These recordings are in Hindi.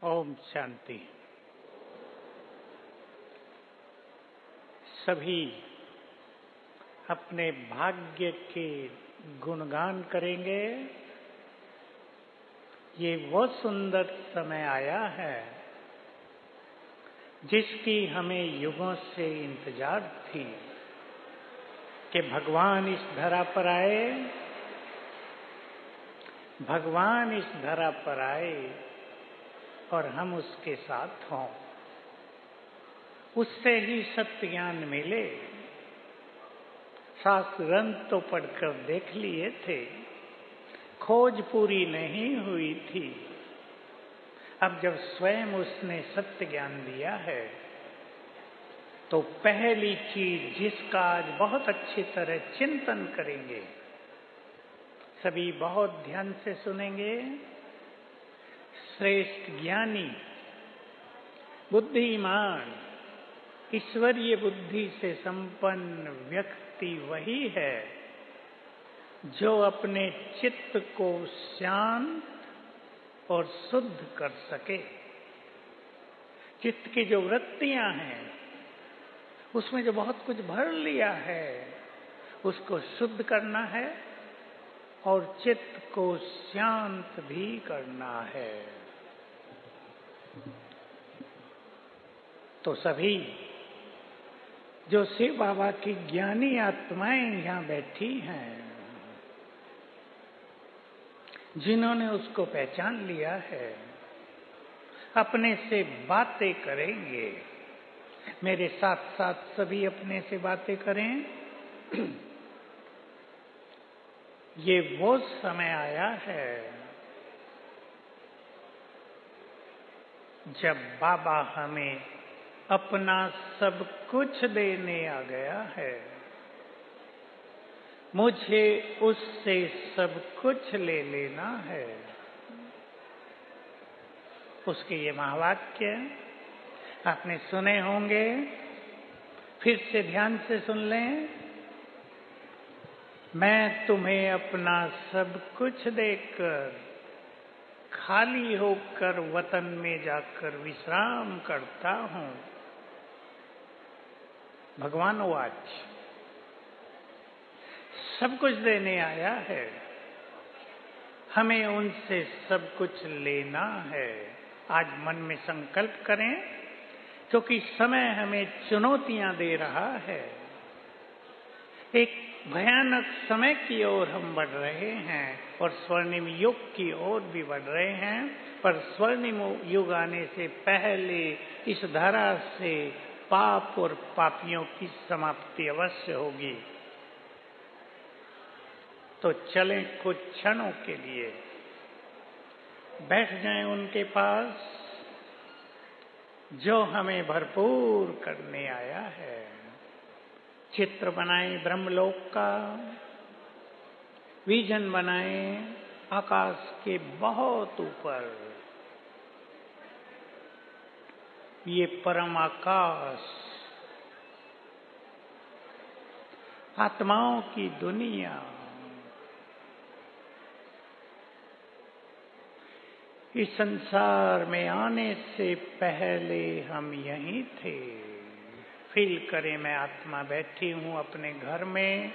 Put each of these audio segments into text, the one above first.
ओम शांति। सभी अपने भाग्य के गुणगान करेंगे। ये वो सुंदर समय आया है जिसकी हमें युगों से इंतजार थी कि भगवान इस धरा पर आए, भगवान इस धरा पर आए और हम उसके साथ हों। उससे ही सत्य ज्ञान मिले। शास्त्र ग्रंथ तो पढ़कर देख लिए थे, खोज पूरी नहीं हुई थी। अब जब स्वयं उसने सत्य ज्ञान दिया है तो पहली चीज जिसका आज बहुत अच्छी तरह चिंतन करेंगे, सभी बहुत ध्यान से सुनेंगे। श्रेष्ठ ज्ञानी, बुद्धिमान, ईश्वरीय बुद्धि से संपन्न व्यक्ति वही है जो अपने चित्त को शांत और शुद्ध कर सके। चित्त की जो वृत्तियां हैं उसमें जो बहुत कुछ भर लिया है उसको शुद्ध करना है और चित्त को शांत भी करना है। तो सभी जो शिव बाबा की ज्ञानी आत्माएं यहां बैठी हैं, जिन्होंने उसको पहचान लिया है, अपने से बातें करेंगे। मेरे साथ साथ सभी अपने से बातें करें। ये वो समय आया है जब बाबा हमें अपना सब कुछ देने आ गया है। मुझे उससे सब कुछ ले लेना है। उसके ये महावाक्य आपने सुने होंगे, फिर से ध्यान से सुन लें। मैं तुम्हें अपना सब कुछ देकर खाली होकर वतन में जाकर विश्राम करता हूं। भगवान वाच सब कुछ देने आया है, हमें उनसे सब कुछ लेना है। आज मन में संकल्प करें, क्योंकि समय हमें चुनौतियां दे रहा है। एक भयानक समय की ओर हम बढ़ रहे हैं और स्वर्णिम युग की ओर भी बढ़ रहे हैं, पर स्वर्णिम युग आने से पहले इस धरा से पाप और पापियों की समाप्ति अवश्य होगी। तो चलें कुछ क्षणों के लिए, बैठ जाएं उनके पास जो हमें भरपूर करने आया है। चित्र बनाएं ब्रह्मलोक का, विजन बनाएं आकाश के बहुत ऊपर। ये परम आकाश, आत्माओं की दुनिया, इस संसार में आने से पहले हम यहीं थे। फील करें, मैं आत्मा बैठी हूं अपने घर में,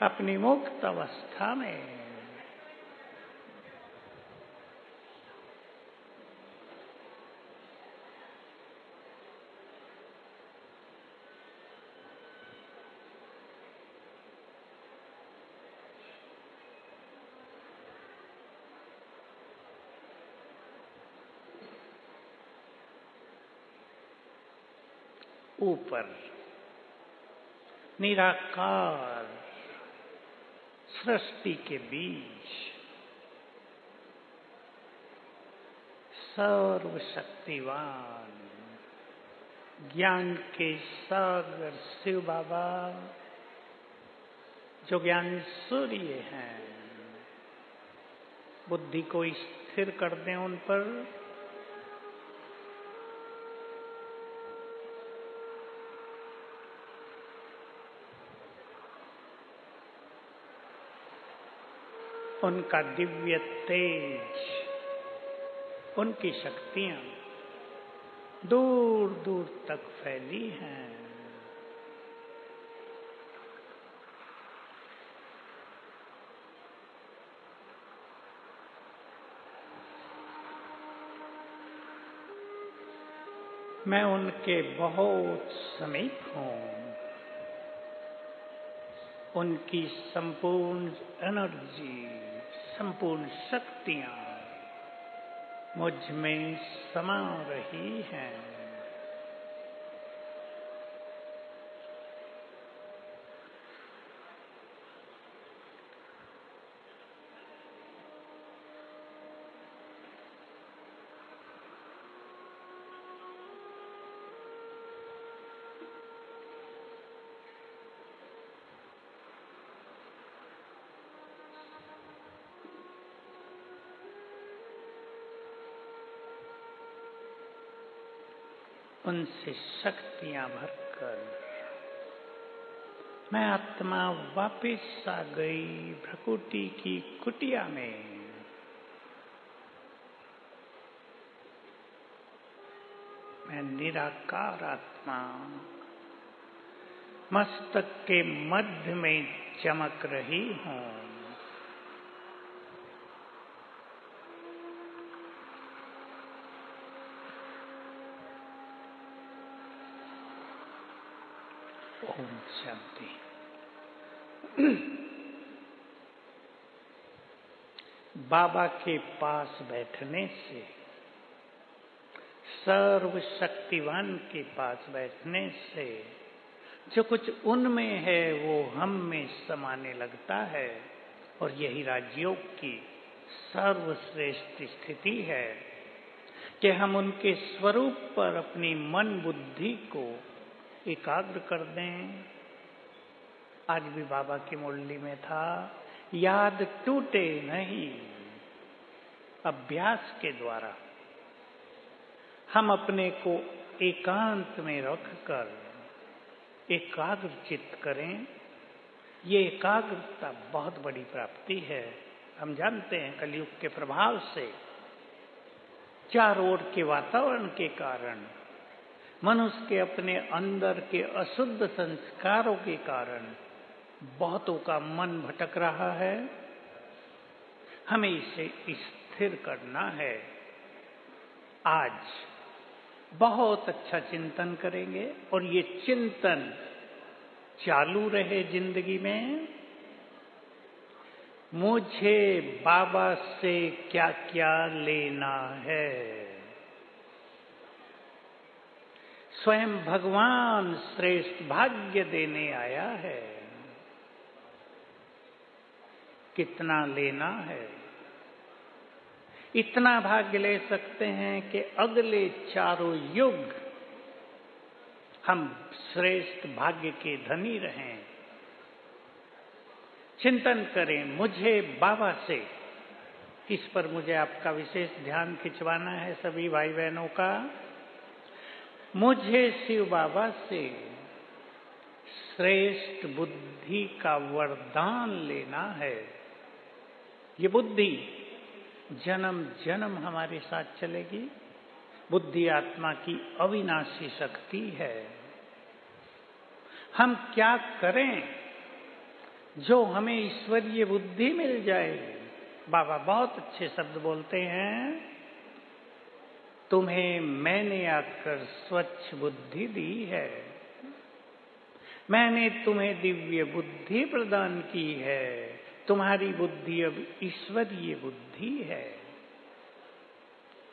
अपनी मुक्त अवस्था में। ऊपर निराकार सृष्टि के बीच सर्वशक्तिवान ज्ञान के सागर शिव बाबा, जो ज्ञान सूर्य हैं, बुद्धि को स्थिर कर दें उन पर। उनका दिव्य तेज, उनकी शक्तियां दूर दूर तक फैली हैं। मैं उनके बहुत समीप हूँ। उनकी संपूर्ण एनर्जी, संपूर्ण शक्तियाँ मुझ में समा रही हैं। उनसे शक्तियां भरकर मैं आत्मा वापिस आ गई भ्रकुटी की कुटिया में। मैं निराकार आत्मा मस्तक के मध्य में चमक रही हूँ। ओम शांति। बाबा के पास बैठने से, सर्वशक्तिवान के पास बैठने से जो कुछ उनमें है वो हम में समाने लगता है, और यही राजयोग की सर्वश्रेष्ठ स्थिति है कि हम उनके स्वरूप पर अपनी मन बुद्धि को एकाग्र कर दें। आज भी बाबा की मुरली में था, याद टूटे नहीं। अभ्यास के द्वारा हम अपने को एकांत में रखकर एकाग्र चित्त करें। ये एकाग्रता बहुत बड़ी प्राप्ति है। हम जानते हैं कलयुग के प्रभाव से, चारों ओर के वातावरण के कारण, मनुष्य के अपने अंदर के अशुद्ध संस्कारों के कारण बहुतों का मन भटक रहा है। हमें इसे स्थिर करना है। आज बहुत अच्छा चिंतन करेंगे और ये चिंतन चालू रहे जिंदगी में। मुझे बाबा से क्या क्या लेना है। स्वयं भगवान श्रेष्ठ भाग्य देने आया है। कितना लेना है? इतना भाग्य ले सकते हैं कि अगले चारों युग हम श्रेष्ठ भाग्य के धनी रहें। चिंतन करें, मुझे बाबा से, इस पर मुझे आपका विशेष ध्यान खिंचवाना है सभी भाई बहनों का। मुझे शिव बाबा से श्रेष्ठ बुद्धि का वरदान लेना है। ये बुद्धि जन्म जन्म हमारे साथ चलेगी। बुद्धि आत्मा की अविनाशी शक्ति है। हम क्या करें जो हमें ईश्वरीय बुद्धि मिल जाए? बाबा बहुत अच्छे शब्द बोलते हैं, तुम्हें मैंने आकर स्वच्छ बुद्धि दी है, मैंने तुम्हें दिव्य बुद्धि प्रदान की है, तुम्हारी बुद्धि अब ईश्वरीय बुद्धि है।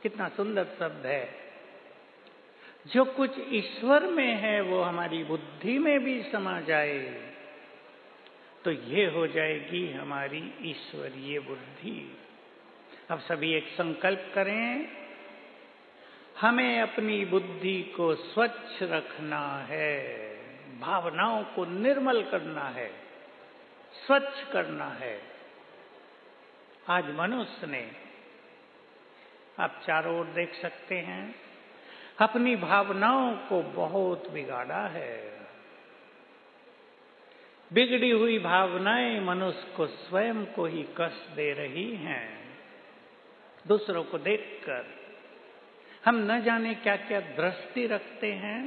कितना सुंदर शब्द है। जो कुछ ईश्वर में है वो हमारी बुद्धि में भी समा जाए तो ये हो जाएगी हमारी ईश्वरीय बुद्धि। अब सभी एक संकल्प करें, हमें अपनी बुद्धि को स्वच्छ रखना है, भावनाओं को निर्मल करना है, स्वच्छ करना है। आज मनुष्य ने, आप चारों ओर देख सकते हैं, अपनी भावनाओं को बहुत बिगाड़ा है। बिगड़ी हुई भावनाएं मनुष्य को स्वयं को ही कष्ट दे रही हैं। दूसरों को देखकर हम न जाने क्या क्या दृष्टि रखते हैं,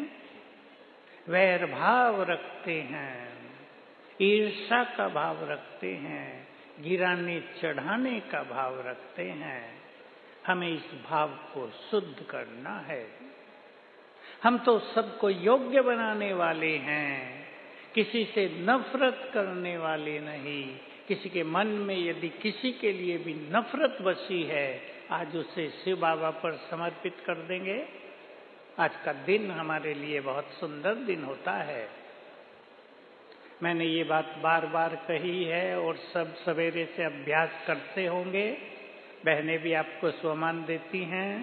वैर भाव रखते हैं, ईर्ष्या का भाव रखते हैं, गिराने चढ़ाने का भाव रखते हैं। हमें इस भाव को शुद्ध करना है। हम तो सबको योग्य बनाने वाले हैं, किसी से नफरत करने वाले नहीं। किसी के मन में यदि किसी के लिए भी नफरत बसी है, आज उसे शिव बाबा पर समर्पित कर देंगे। आज का दिन हमारे लिए बहुत सुंदर दिन होता है। मैंने ये बात बार बार कही है और सब सवेरे से अभ्यास करते होंगे। बहनें भी आपको स्वमान देती हैं।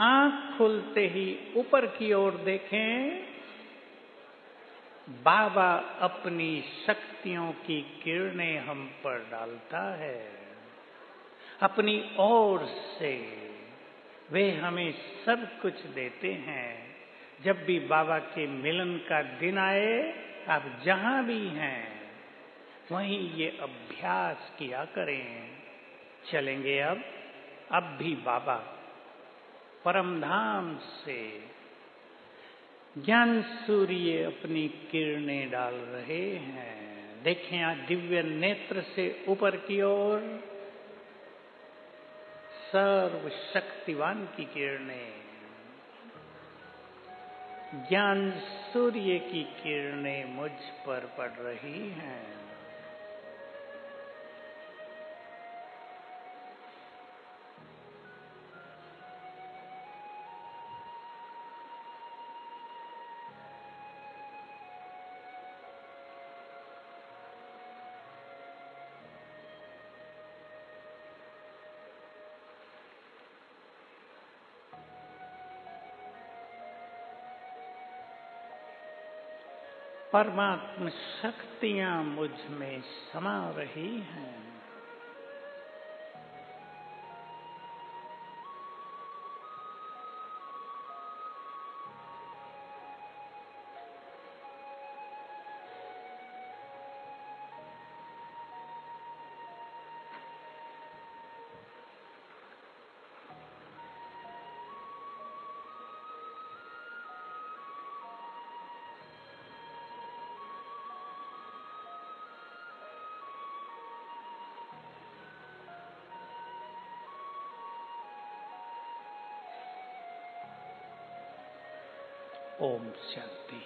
आंख खुलते ही ऊपर की ओर देखें, बाबा अपनी शक्तियों की किरणें हम पर डालता है। अपनी ओर से वे हमें सब कुछ देते हैं। जब भी बाबा के मिलन का दिन आए, आप जहां भी हैं वहीं ये अभ्यास किया करें। चलेंगे अब भी बाबा परम धाम से ज्ञान सूर्य अपनी किरणें डाल रहे हैं। देखें आज दिव्य नेत्र से ऊपर की ओर सर्वशक्तिवान की किरणें, ज्ञान सूर्य की किरणें मुझ पर पड़ रही हैं। परमात्म शक्तियां मुझ में समा रही हैं। ओम शांति।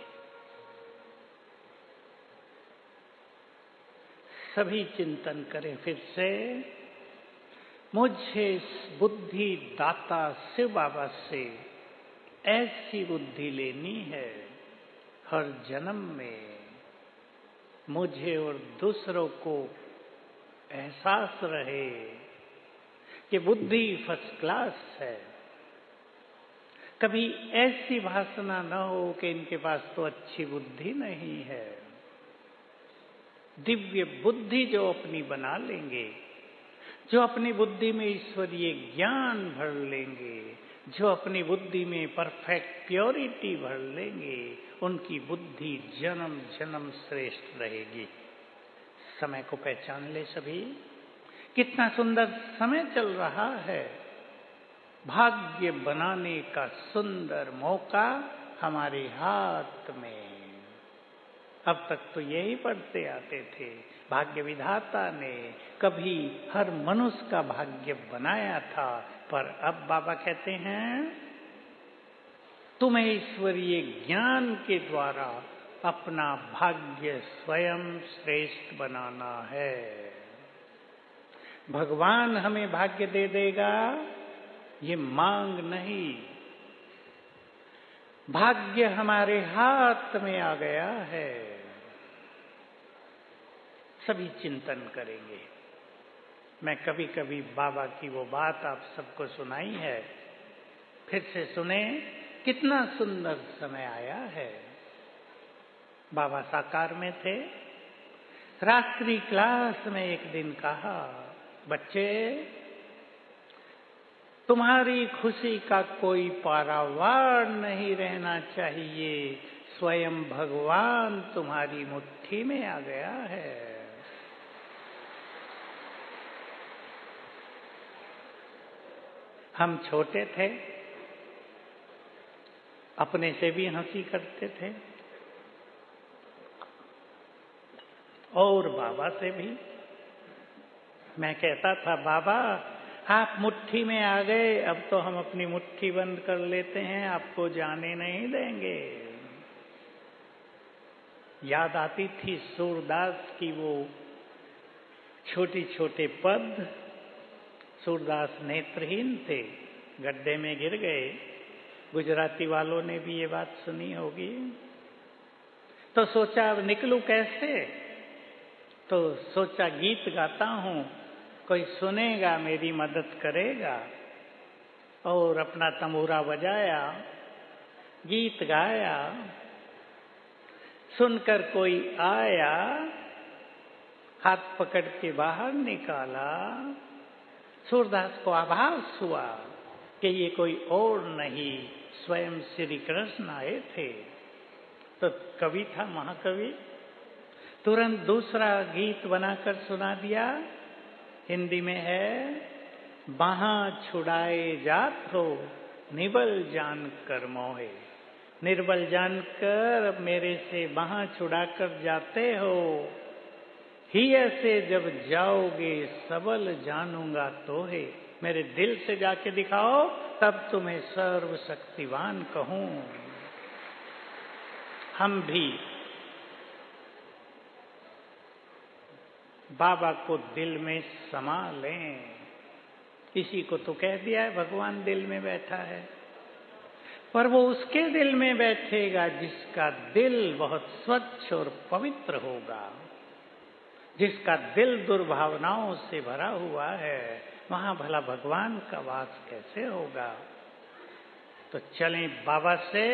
सभी चिंतन करें फिर से। मुझे बुद्धि दाता शिव बाबा से ऐसी बुद्धि लेनी है, हर जन्म में मुझे और दूसरों को एहसास रहे कि बुद्धि फर्स्ट क्लास है। कभी ऐसी भासना न हो कि इनके पास तो अच्छी बुद्धि नहीं है। दिव्य बुद्धि जो अपनी बना लेंगे, जो अपनी बुद्धि में ईश्वरीय ज्ञान भर लेंगे, जो अपनी बुद्धि में परफेक्ट प्योरिटी भर लेंगे, उनकी बुद्धि जन्म जन्म श्रेष्ठ रहेगी। समय को पहचान ले सभी। कितना सुंदर समय चल रहा है। भाग्य बनाने का सुंदर मौका हमारे हाथ में। अब तक तो यही पढ़ते आते थे, भाग्य विधाता ने कभी हर मनुष्य का भाग्य बनाया था, पर अब बाबा कहते हैं तुम्हें ईश्वरीय ज्ञान के द्वारा अपना भाग्य स्वयं श्रेष्ठ बनाना है। भगवान हमें भाग्य दे देगा, ये मांग नहीं। भाग्य हमारे हाथ में आ गया है। सभी चिंतन करेंगे। मैं कभी कभी बाबा की वो बात आप सबको सुनाई है, फिर से सुने। कितना सुंदर समय आया है। बाबा साकार में थे। रात्रि क्लास में एक दिन कहा, बच्चे तुम्हारी खुशी का कोई पारावार नहीं रहना चाहिए। स्वयं भगवान तुम्हारी मुट्ठी में आ गया है। हम छोटे थे, अपने से भी हंसी करते थे और बाबा से भी। मैं कहता था, बाबा आप मुट्ठी में आ गए, अब तो हम अपनी मुट्ठी बंद कर लेते हैं, आपको जाने नहीं देंगे। याद आती थी सूरदास की वो छोटे छोटे पद। सूरदास नेत्रहीन थे, गड्ढे में गिर गए। गुजराती वालों ने भी ये बात सुनी होगी। तो सोचा अब निकलूं कैसे, तो सोचा गीत गाता हूं, कोई सुनेगा मेरी मदद करेगा। और अपना तंबूरा बजाया, गीत गाया। सुनकर कोई आया, हाथ पकड़ के बाहर निकाला। सूरदास को आभास हुआ कि ये कोई और नहीं, स्वयं श्री कृष्ण आए थे। तो कवि था, महाकवि, तुरंत दूसरा गीत बनाकर सुना दिया। हिंदी में है, बाहां छुड़ाए जात हो, निबल जान कर मोहे। निर्बल जानकर मेरे से बाहां छुड़ाकर जाते हो, हिय से जब जाओगे सबल जानूंगा तोहे। मेरे दिल से जाके दिखाओ, तब तुम्हें सर्वशक्तिवान कहूं। हम भी बाबा को दिल में समा लें। इसी को तो कह दिया है, भगवान दिल में बैठा है। पर वो उसके दिल में बैठेगा जिसका दिल बहुत स्वच्छ और पवित्र होगा। जिसका दिल दुर्भावनाओं से भरा हुआ है, वहां भला भगवान का वास कैसे होगा। तो चलें, बाबा से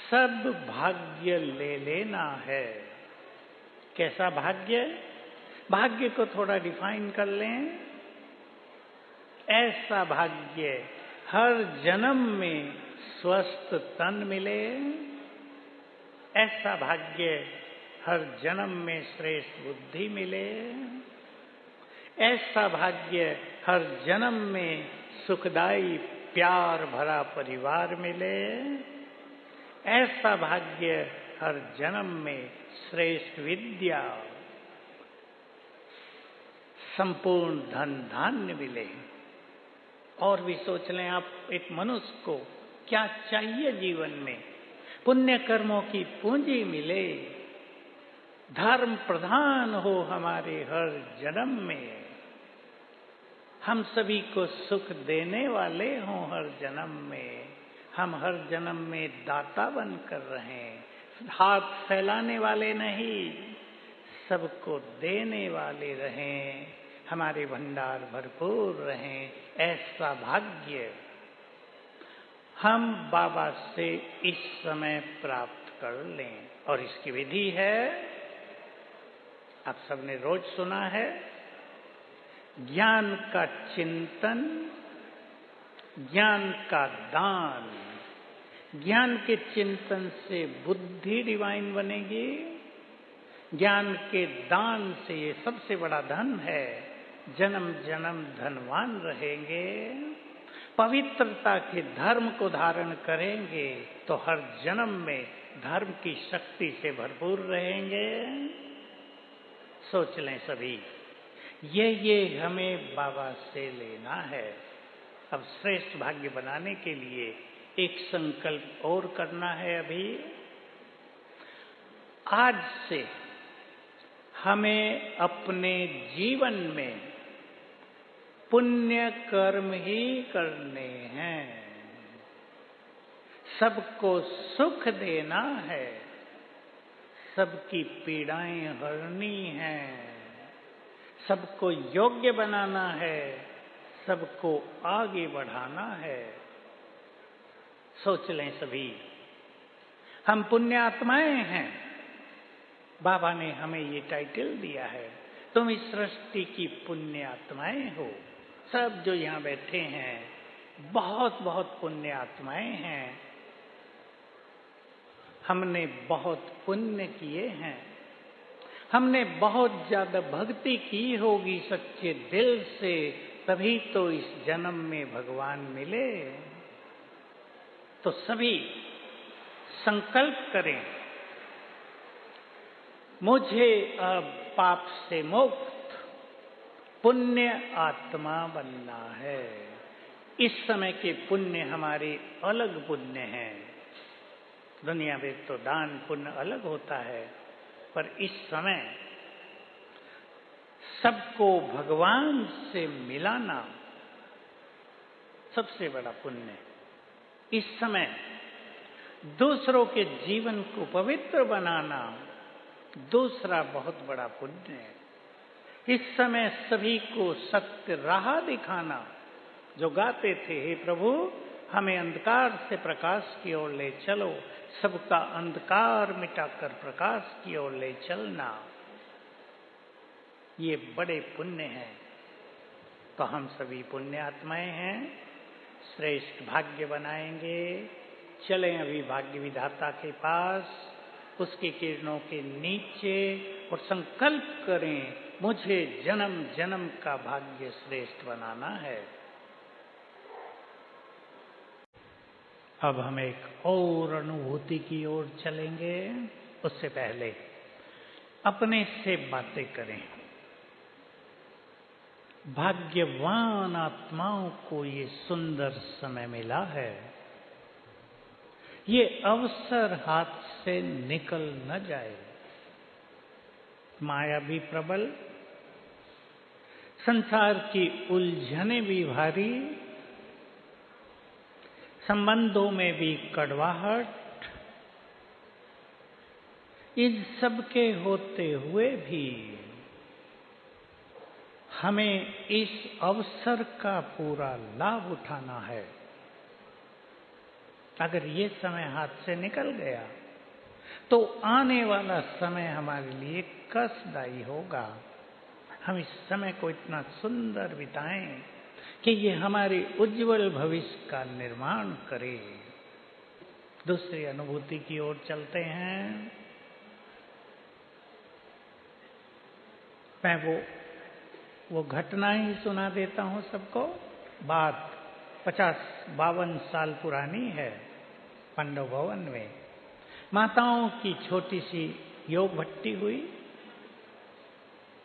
सब भाग्य ले लेना है। कैसा भाग्य? भाग्य को थोड़ा डिफाइन कर लें। ऐसा भाग्य हर जन्म में स्वस्थ तन मिले। ऐसा भाग्य हर जन्म में श्रेष्ठ बुद्धि मिले। ऐसा भाग्य हर जन्म में सुखदाई प्यार भरा परिवार मिले। ऐसा भाग्य हर जन्म में श्रेष्ठ विद्या, संपूर्ण धन धान्य मिले। और भी सोच लें आप, एक मनुष्य को क्या चाहिए जीवन में? पुण्य कर्मों की पूंजी मिले, धर्म प्रधान हो हमारे हर जन्म में, हम सभी को सुख देने वाले हों हर जन्म में, हम हर जन्म में दाता बनकर रहें, हाथ फैलाने वाले नहीं, सबको देने वाले रहें, हमारे भंडार भरपूर रहें। ऐसा भाग्य हम बाबा से इस समय प्राप्त कर लें। और इसकी विधि है, आप सबने रोज सुना है, ज्ञान का चिंतन, ज्ञान का दान। ज्ञान के चिंतन से बुद्धि डिवाइन बनेगी, ज्ञान के दान से ये सबसे बड़ा धन है, जन्म जन्म धनवान रहेंगे। पवित्रता के धर्म को धारण करेंगे तो हर जन्म में धर्म की शक्ति से भरपूर रहेंगे। सोच लें सभी, ये हमें बाबा से लेना है। अब श्रेष्ठ भाग्य बनाने के लिए एक संकल्प और करना है। अभी आज से हमें अपने जीवन में पुण्य कर्म ही करने हैं। सबको सुख देना है, सबकी पीड़ाएं हरनी हैं, सबको योग्य बनाना है, सबको आगे बढ़ाना है। सोच लें सभी, हम पुण्यात्माएं हैं। बाबा ने हमें ये टाइटल दिया है, तुम इस सृष्टि की पुण्यात्माएं हो। सब जो यहाँ बैठे हैं बहुत बहुत पुण्य आत्माएं हैं। हमने बहुत पुण्य किए हैं, हमने बहुत ज्यादा भक्ति की होगी सच्चे दिल से, तभी तो इस जन्म में भगवान मिले। तो सभी संकल्प करें, मुझे अब पाप से मुक्त पुण्य आत्मा बनना है। इस समय के पुण्य हमारे अलग पुण्य हैं। दुनिया में तो दान पुण्य अलग होता है, पर इस समय सबको भगवान से मिलाना सबसे बड़ा पुण्य। इस समय दूसरों के जीवन को पवित्र बनाना दूसरा बहुत बड़ा पुण्य है। इस समय सभी को सत्य राह दिखाना, जो गाते थे, हे प्रभु हमें अंधकार से प्रकाश की ओर ले चलो, सबका अंधकार मिटाकर प्रकाश की ओर ले चलना, ये बड़े पुण्य हैं। तो हम सभी पुण्य आत्माएं हैं, श्रेष्ठ भाग्य बनाएंगे। चलें अभी भाग्य विधाता के पास, उसकी किरणों के नीचे, और संकल्प करें, मुझे जन्म जन्म का भाग्य श्रेष्ठ बनाना है। अब हम एक और अनुभूति की ओर चलेंगे। उससे पहले अपने से बातें करें। भाग्यवान आत्माओं को ये सुंदर समय मिला है, ये अवसर हाथ से निकल न जाए। माया भी प्रबल, संसार की उलझने भी भारी, संबंधों में भी कड़वाहट, इन सब के होते हुए भी हमें इस अवसर का पूरा लाभ उठाना है। अगर ये समय हाथ से निकल गया तो आने वाला समय हमारे लिए कष्टदायी होगा। हम इस समय को इतना सुंदर बिताएं कि ये हमारे उज्जवल भविष्य का निर्माण करे। दूसरी अनुभूति की ओर चलते हैं। मैं वो घटना ही सुना देता हूं सबको। बात 50-52 साल पुरानी है। पांडव भवन में माताओं की छोटी सी योग भट्टी हुई,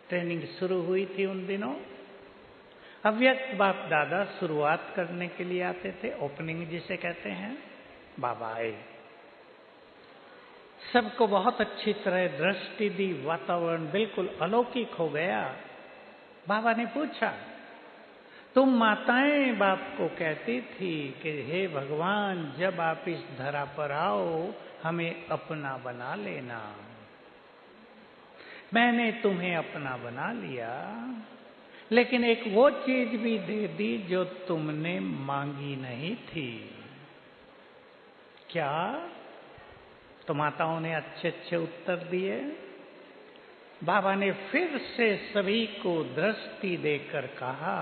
ट्रेनिंग शुरू हुई थी उन दिनों। अव्यक्त बाप दादा शुरुआत करने के लिए आते थे, ओपनिंग जिसे कहते हैं। बाबा आए, सबको बहुत अच्छी तरह दृष्टि दी, वातावरण बिल्कुल अलौकिक हो गया। बाबा ने पूछा, तुम माताएं बाप को कहती थी कि हे भगवान, जब आप इस धरा पर आओ हमें अपना बना लेना। मैंने तुम्हें अपना बना लिया, लेकिन एक वो चीज भी दे दी जो तुमने मांगी नहीं थी। क्या? तो माताओं ने अच्छे अच्छे उत्तर दिए। बाबा ने फिर से सभी को दृष्टि देकर कहा,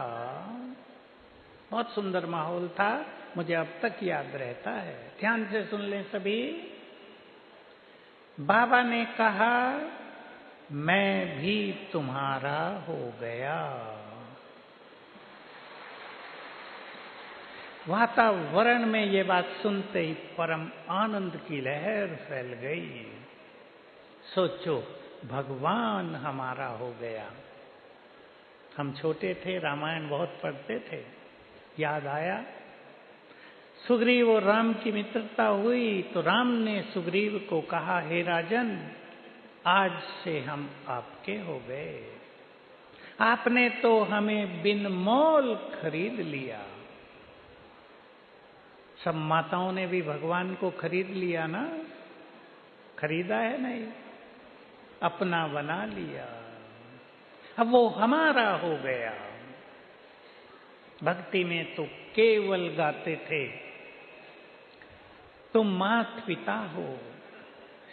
बहुत सुंदर माहौल था, मुझे अब तक याद रहता है। ध्यान से सुन लें सभी। बाबा ने कहा, मैं भी तुम्हारा हो गया। वातावरण में ये बात सुनते ही परम आनंद की लहर फैल गई। सोचो, भगवान हमारा हो गया। हम छोटे थे, रामायण बहुत पढ़ते थे, याद आया सुग्रीव और राम की मित्रता हुई तो राम ने सुग्रीव को कहा, हे राजन, आज से हम आपके हो गए। आपने तो हमें बिन मोल खरीद लिया। सब माताओं ने भी भगवान को खरीद लिया ना? खरीदा है नहीं, अपना बना लिया। अब वो हमारा हो गया। भक्ति में तो केवल गाते थे, तुम माता पिता हो,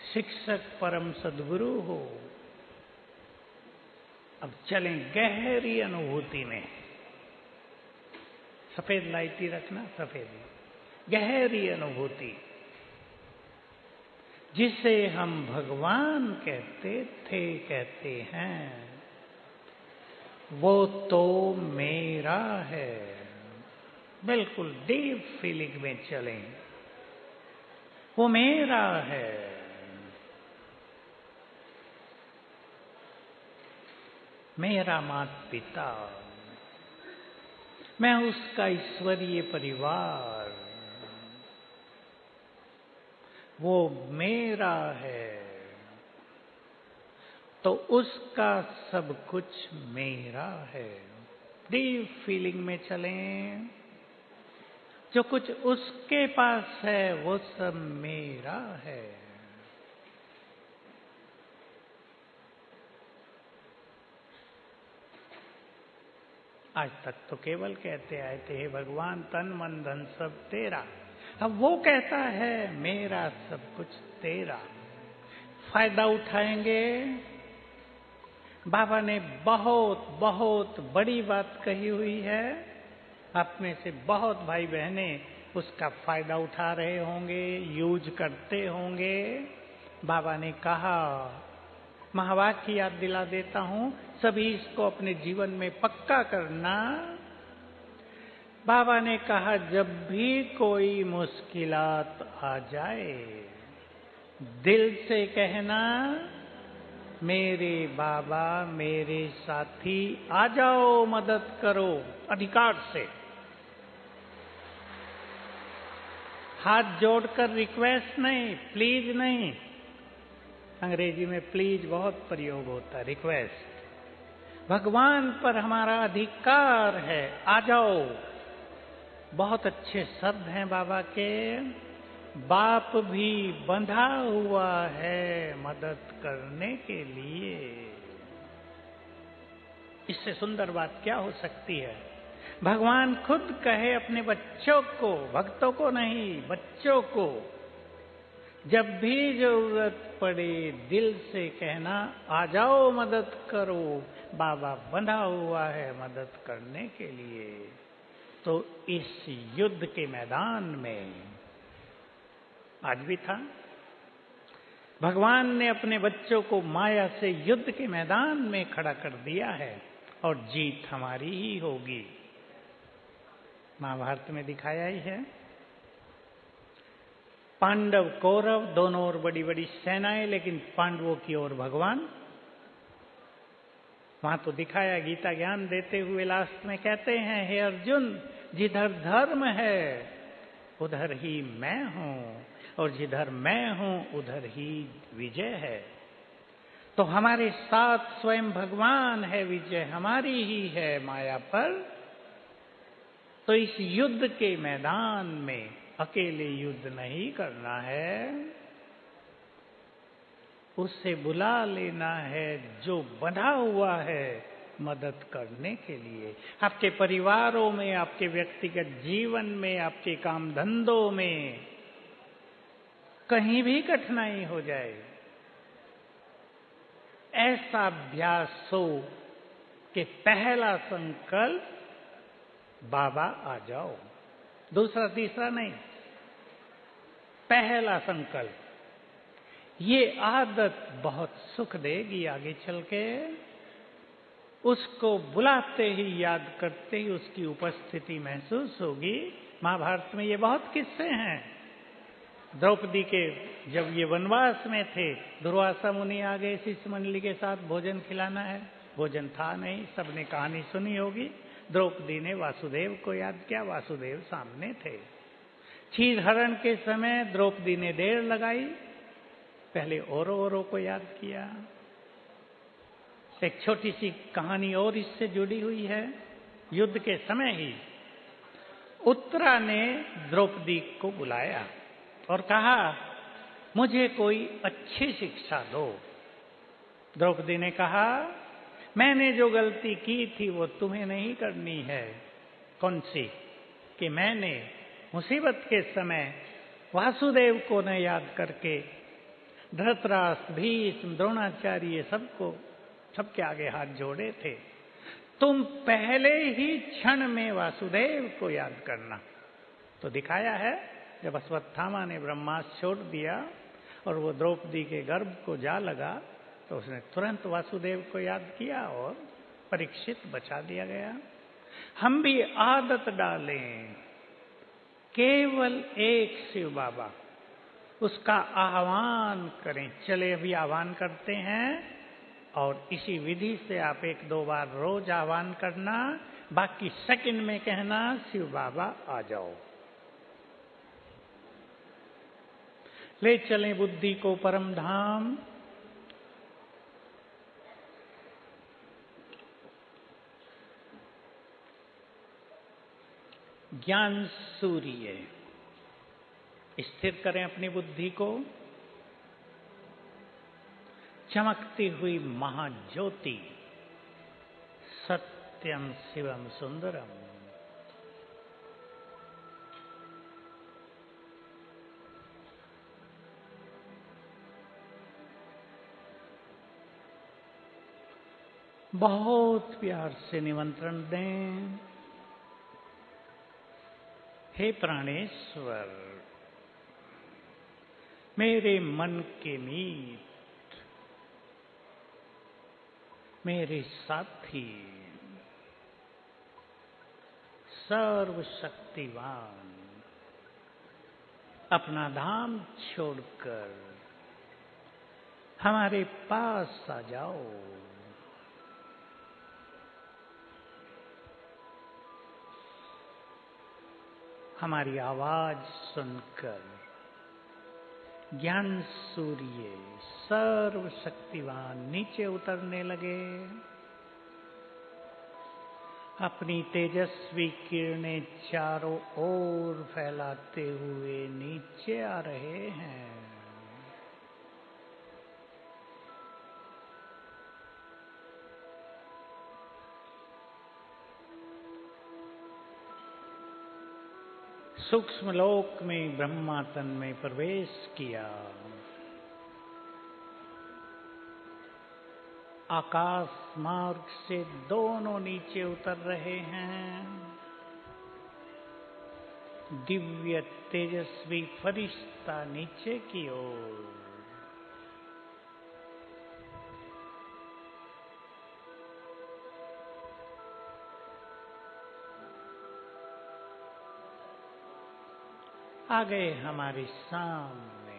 शिक्षक परम सद्गुरु हो। अब चलें गहरी अनुभूति में। सफेद लाइट ही रखना, सफेद गहरी अनुभूति, जिसे हम भगवान कहते थे, कहते हैं, वो तो मेरा है। बिल्कुल डीप फीलिंग में चलें। वो मेरा है। मेरा माता पिता, मैं उसका ईश्वरीय परिवार, वो मेरा है, तो उसका सब कुछ मेरा है। डीप फीलिंग में चलें, जो कुछ उसके पास है वो सब मेरा है। आज तक तो केवल कहते आए थे, हे भगवान तन मन धन सब तेरा। अब वो कहता है मेरा सब कुछ तेरा। फायदा उठाएंगे। बाबा ने बहुत बहुत बड़ी बात कही हुई है। आप में से बहुत भाई बहने उसका फायदा उठा रहे होंगे, यूज करते होंगे। बाबा ने कहा, महावाक्य याद दिला देता हूं, सभी इसको अपने जीवन में पक्का करना। बाबा ने कहा, जब भी कोई मुश्किलात आ जाए, दिल से कहना, मेरे बाबा मेरे साथी आ जाओ, मदद करो। अधिकार से हाथ जोड़कर रिक्वेस्ट नहीं, प्लीज नहीं। अंग्रेजी में प्लीज बहुत प्रयोग होता है, रिक्वेस्ट। भगवान पर हमारा अधिकार है, आ जाओ। बहुत अच्छे शब्द हैं बाबा के। बाप भी बंधा हुआ है मदद करने के लिए। इससे सुंदर बात क्या हो सकती है? भगवान खुद कहे अपने बच्चों को, भक्तों को नहीं, बच्चों को, जब भी जरूरत पड़े दिल से कहना, आ जाओ मदद करो। बाबा बंधा हुआ है मदद करने के लिए। तो इस युद्ध के मैदान में आज भी था। भगवान ने अपने बच्चों को माया से युद्ध के मैदान में खड़ा कर दिया है और जीत हमारी ही होगी। महाभारत में दिखाया ही है। पांडव कौरव दोनों ओर बड़ी बड़ी सेनाएं, लेकिन पांडवों की ओर भगवान। वहां तो दिखाया, गीता ज्ञान देते हुए लास्ट में कहते हैं, हे अर्जुन, जिधर धर्म है उधर ही मैं हूं, और जिधर मैं हूं उधर ही विजय है। तो हमारे साथ स्वयं भगवान है, विजय हमारी ही है माया पर। तो इस युद्ध के मैदान में अकेले युद्ध नहीं करना है, उससे बुला लेना है जो बंधा हुआ है मदद करने के लिए। आपके परिवारों में, आपके व्यक्तिगत जीवन में, आपके काम धंधों में कहीं भी कठिनाई हो जाए, ऐसा अभ्यास हो कि पहला संकल्प, बाबा आ जाओ। दूसरा तीसरा नहीं, पहला संकल्प। ये आदत बहुत सुख देगी आगे चल के। उसको बुलाते ही, याद करते ही उसकी उपस्थिति महसूस होगी। महाभारत में ये बहुत किस्से हैं। द्रौपदी के जब ये वनवास में थे, दुर्वासा मुनि आ गए, शिष्य मंडली के साथ भोजन खिलाना है। भोजन था नहीं, सबने कहानी सुनी होगी। द्रौपदी ने वासुदेव को याद किया, वासुदेव सामने थे। क्षीर हरण के समय द्रौपदी ने देर लगाई, पहले औरों को याद किया। एक छोटी सी कहानी और इससे जुड़ी हुई है। युद्ध के समय ही उत्तरा ने द्रौपदी को बुलाया और कहा, मुझे कोई अच्छी शिक्षा दो। द्रौपदी ने कहा, मैंने जो गलती की थी वो तुम्हें नहीं करनी है। कौन सी? कि मैंने मुसीबत के समय वासुदेव को न याद करके धृतराष्ट्र, भीष्म, द्रोणाचार्य सबके आगे हाथ जोड़े थे। तुम पहले ही क्षण में वासुदेव को याद करना। तो दिखाया है, जब अश्वत्थामा ने ब्रह्मास्त्र छोड़ दिया और वो द्रौपदी के गर्भ को जा लगा, तो उसने तुरंत वासुदेव को याद किया और परीक्षित बचा दिया गया। हम भी आदत डालें, केवल एक शिव बाबा, उसका आह्वान करें। चले अभी आह्वान करते हैं और इसी विधि से आप 1-2 बार रोज आह्वान करना, बाकी सेकंड में कहना शिव बाबा आ जाओ। ले चलें बुद्धि को परम धाम, ज्ञान सूर्य। स्थिर करें अपनी बुद्धि को, चमकती हुई महाज्योति, सत्यम शिवम सुंदरम। बहुत प्यार से निमंत्रण दें। हे प्राणेश्वर, मेरे मन के मीत, मेरे साथी, सर्वशक्तिवान, अपना धाम छोड़कर हमारे पास आ जाओ। हमारी आवाज सुनकर ज्ञान सूर्य सर्वशक्तिवान नीचे उतरने लगे। अपनी तेजस्वी किरणें चारों ओर फैलाते हुए नीचे आ रहे हैं। सूक्ष्म लोक में ब्रह्मा तन में प्रवेश किया। आकाश मार्ग से दोनों नीचे उतर रहे हैं। दिव्य तेजस्वी फरिश्ता नीचे की ओर। आ गए हमारे सामने।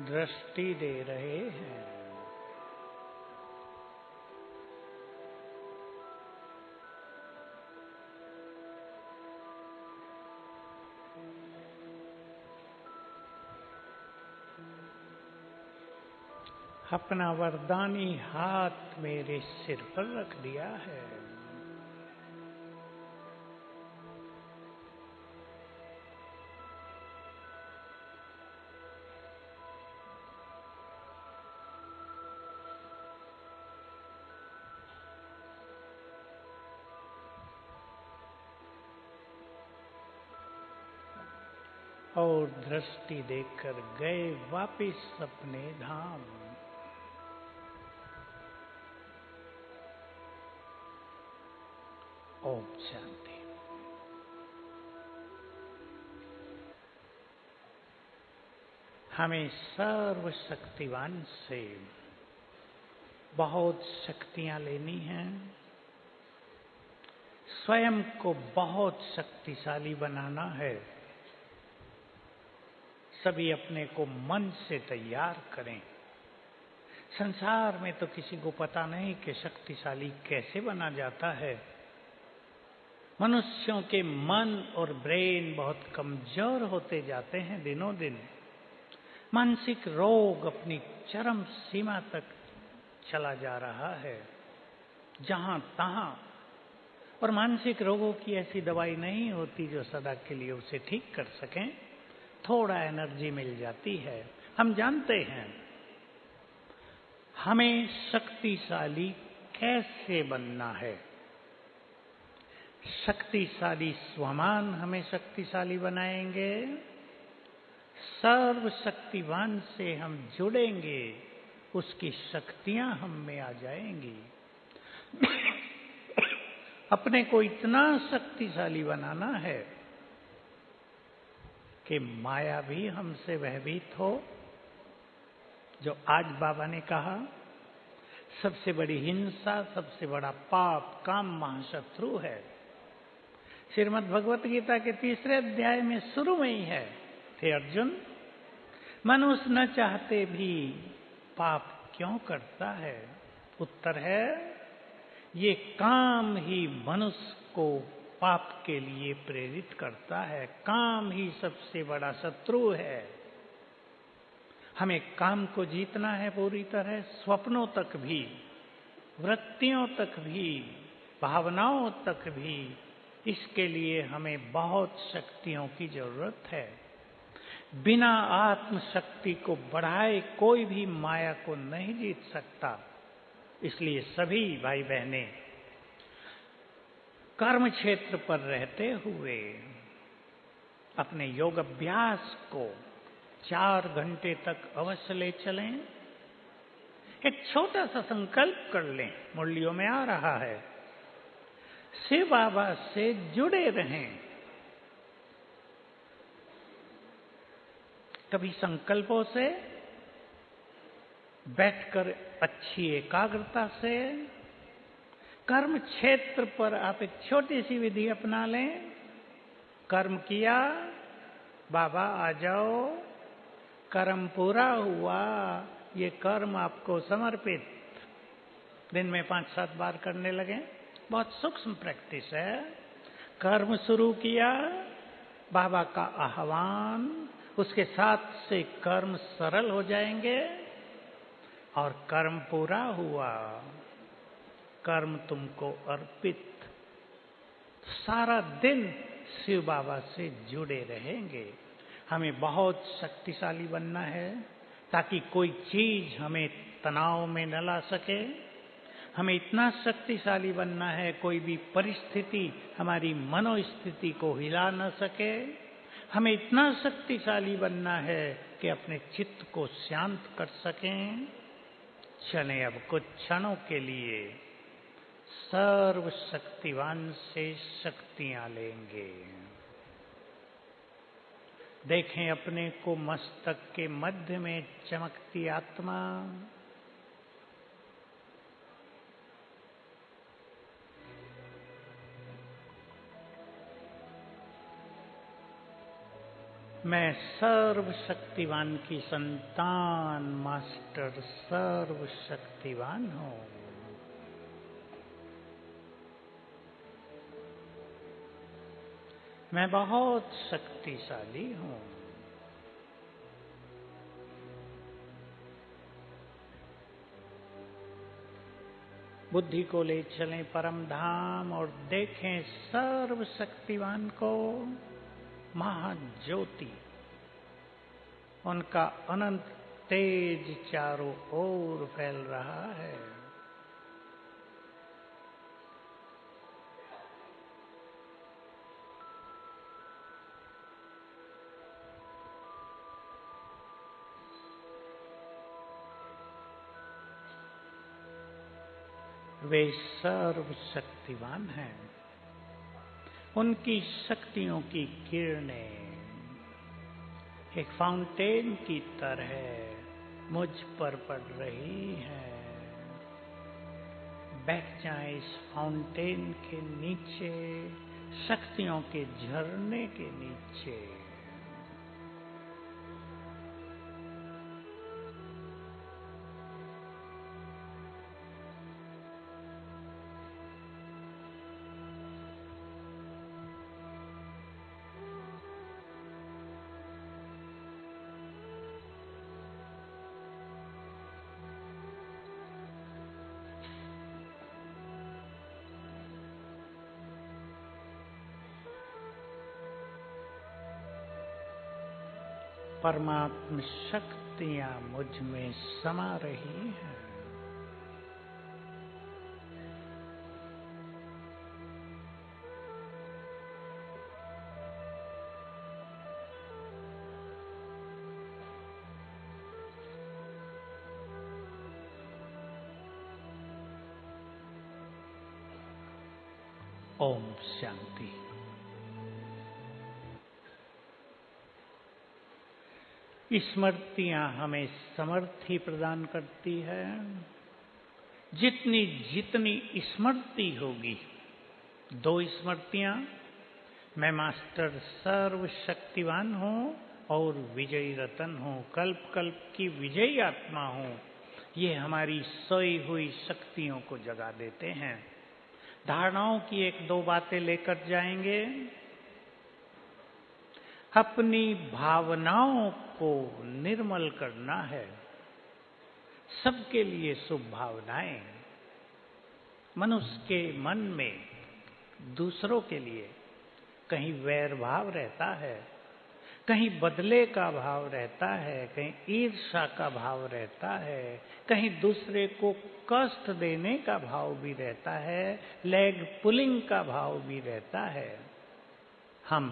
दृष्टि दे रहे हैं। अपना वरदानी हाथ मेरे सिर पर रख दिया है। और दृष्टि देकर गए वापिस अपने धाम। ओम शांति। हमें सर्वशक्तिवान से बहुत शक्तियां लेनी हैं। स्वयं को बहुत शक्तिशाली बनाना है। सभी अपने को मन से तैयार करें। संसार में तो किसी को पता नहीं कि शक्तिशाली कैसे बना जाता है। मनुष्यों के मन और ब्रेन बहुत कमजोर होते जाते हैं दिनों दिन। मानसिक रोग अपनी चरम सीमा तक चला जा रहा है जहां तहां। और मानसिक रोगों की ऐसी दवाई नहीं होती जो सदा के लिए उसे ठीक कर सकें। थोड़ा एनर्जी मिल जाती है। हम जानते हैं हमें शक्तिशाली कैसे बनना है। शक्तिशाली स्वमान हमें शक्तिशाली बनाएंगे। सर्वशक्तिवान से हम जुड़ेंगे, उसकी शक्तियां हम में आ जाएंगी। अपने को इतना शक्तिशाली बनाना है कि माया भी हमसे भयभीत हो। जो आज बाबा ने कहा, सबसे बड़ी हिंसा, सबसे बड़ा पाप काम महाशत्रु है। श्रीमद् भगवत गीता के 3 अध्याय में शुरू में ही है, हे अर्जुन, मनुष्य न चाहते भी पाप क्यों करता है? उत्तर है, ये काम ही मनुष्य को पाप के लिए प्रेरित करता है। काम ही सबसे बड़ा शत्रु है। हमें काम को जीतना है पूरी तरह, स्वप्नों तक भी, वृत्तियों तक भी, भावनाओं तक भी। इसके लिए हमें बहुत शक्तियों की जरूरत है। बिना आत्म शक्ति को बढ़ाए कोई भी माया को नहीं जीत सकता। इसलिए सभी भाई बहनें कर्म क्षेत्र पर रहते हुए अपने योग अभ्यास को 4 घंटे तक अवश्य ले चलें। एक छोटा सा संकल्प कर लें, मुरलियों में आ रहा है, शिव बाबा से जुड़े रहें। कभी संकल्पों से बैठकर अच्छी एकाग्रता से कर्म क्षेत्र पर आप एक छोटी सी विधि अपना लें। कर्म किया, बाबा आ जाओ, कर्म पूरा हुआ, ये कर्म आपको समर्पित। दिन में 5-7 बार करने लगे, बहुत सूक्ष्म प्रैक्टिस है। कर्म शुरू किया, बाबा का आह्वान, उसके साथ से कर्म सरल हो जाएंगे और कर्म पूरा हुआ, कर्म तुमको अर्पित। सारा दिन शिव बाबा से जुड़े रहेंगे। हमें बहुत शक्तिशाली बनना है ताकि कोई चीज हमें तनाव में न ला सके। हमें इतना शक्तिशाली बनना है कोई भी परिस्थिति हमारी मनोस्थिति को हिला न सके। हमें इतना शक्तिशाली बनना है कि अपने चित्त को शांत कर सकें। चलें अब कुछ क्षणों के लिए सर्वशक्तिवान से शक्तियां लेंगे। देखें अपने को मस्तक के मध्य में चमकती आत्मा। मैं सर्वशक्तिवान की संतान, मास्टर सर्वशक्तिवान हूं। मैं बहुत शक्तिशाली हूं। बुद्धि को ले चलें परम धाम और देखें सर्वशक्तिवान को, महाज्योति। उनका अनंत तेज चारों ओर फैल रहा है। वे सर्वशक्तिवान हैं। उनकी शक्तियों की किरणें एक फाउंटेन की तरह मुझ पर पड़ रही हैं। बैठ जाएं इस फाउंटेन के नीचे, शक्तियों के झरने के नीचे। परमात्म शक्तियां मुझ में समा रही हैं। ओम शांति। स्मृतियां हमें समर्थी प्रदान करती है। जितनी जितनी स्मृति होगी, 2 स्मृतियां मैं मास्टर सर्वशक्तिवान हूँ और विजयी रतन हूँ, कल्प कल्प की विजयी आत्मा हूँ। ये हमारी सोई हुई शक्तियों को जगा देते हैं। धारणाओं की एक दो बातें लेकर जाएंगे। अपनी भावनाओं को निर्मल करना है। सबके लिए शुभ भावनाएं। मनुष्य के मन में दूसरों के लिए कहीं वैर भाव रहता है, कहीं बदले का भाव रहता है, कहीं ईर्ष्या का भाव रहता है, कहीं दूसरे को कष्ट देने का भाव भी रहता है, लेग पुलिंग का भाव भी रहता है। हम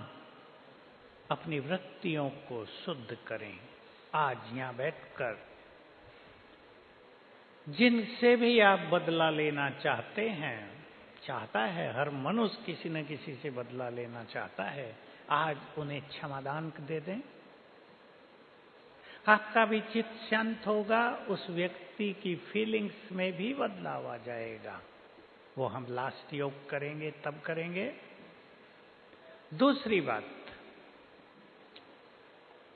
अपनी वृत्तियों को शुद्ध करें। आज यहां बैठकर जिनसे भी आप बदला लेना चाहते हैं, चाहता है हर मनुष्य किसी न किसी से बदला लेना चाहता है, आज उन्हें क्षमादान दे दें। आपका भी चित्त शांत होगा, उस व्यक्ति की फीलिंग्स में भी बदलाव आ जाएगा। वो हम लास्ट योग करेंगे तब करेंगे। दूसरी बात,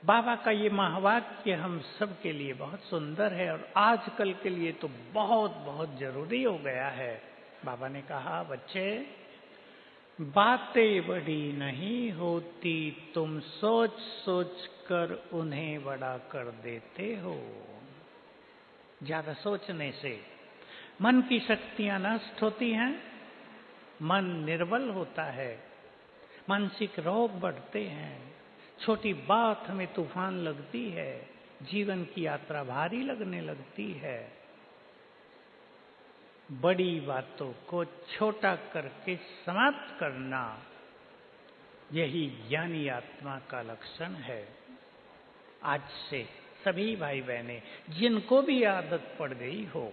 बाबा का ये महावाक्य हम सब के लिए बहुत सुंदर है और आजकल के लिए तो बहुत बहुत जरूरी हो गया है। बाबा ने कहा, बच्चे बातें बड़ी नहीं होती, तुम सोच सोच कर उन्हें बड़ा कर देते हो। ज्यादा सोचने से मन की शक्तियां नष्ट होती हैं, मन निर्बल होता है, मानसिक रोग बढ़ते हैं, छोटी बात हमें तूफान लगती है, जीवन की यात्रा भारी लगने लगती है। बड़ी बातों को छोटा करके समाप्त करना, यही ज्ञानी आत्मा का लक्षण है। आज से सभी भाई बहनें जिनको भी आदत पड़ गई हो,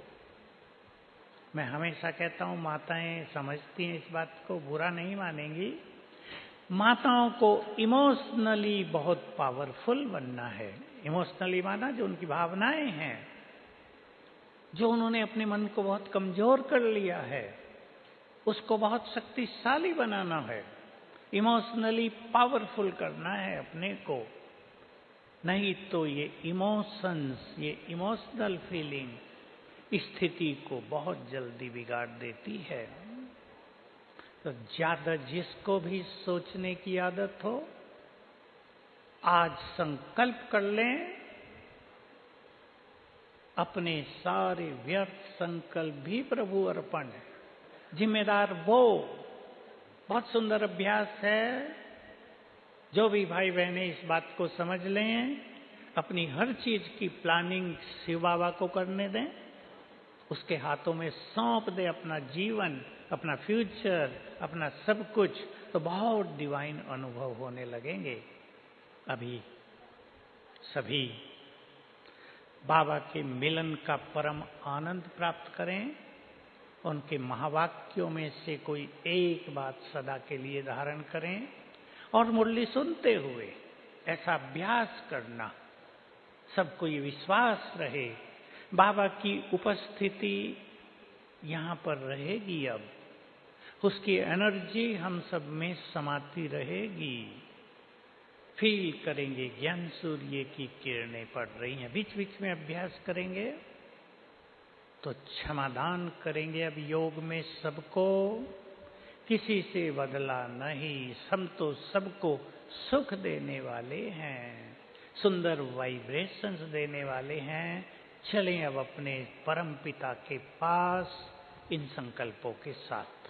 मैं हमेशा कहता हूं माताएं समझती हैं इस बात को, बुरा नहीं मानेंगी, माताओं को इमोशनली बहुत पावरफुल बनना है। इमोशनली माना जो उनकी भावनाएं हैं, जो उन्होंने अपने मन को बहुत कमजोर कर लिया है, उसको बहुत शक्तिशाली बनाना है। इमोशनली पावरफुल करना है अपने को, नहीं तो ये इमोशंस, ये इमोशनल फीलिंग स्थिति को बहुत जल्दी बिगाड़ देती है। तो ज्यादा जिसको भी सोचने की आदत हो, आज संकल्प कर लें, अपने सारे व्यर्थ संकल्प भी प्रभु अर्पण है। जिम्मेदार वो। बहुत सुंदर अभ्यास है। जो भी भाई बहनें इस बात को समझ लें, अपनी हर चीज की प्लानिंग शिव बाबा को करने दें, उसके हाथों में सौंप दे अपना जीवन, अपना फ्यूचर, अपना सब कुछ, तो बहुत डिवाइन अनुभव होने लगेंगे। अभी सभी बाबा के मिलन का परम आनंद प्राप्त करें। उनके महावाक्यों में से कोई एक बात सदा के लिए धारण करें और मुरली सुनते हुए ऐसा अभ्यास करना, सबको ये विश्वास रहे बाबा की उपस्थिति यहाँ पर रहेगी। अब उसकी एनर्जी हम सब में समाती रहेगी। फील करेंगे ज्ञान सूर्य की किरणें पड़ रही हैं। बीच बीच में अभ्यास करेंगे तो क्षमादान करेंगे। अब योग में सबको, किसी से बदला नहीं, हम तो सबको सुख देने वाले हैं, सुंदर वाइब्रेशंस देने वाले हैं। चलें अब अपने परम पिता के पास इन संकल्पों के साथ।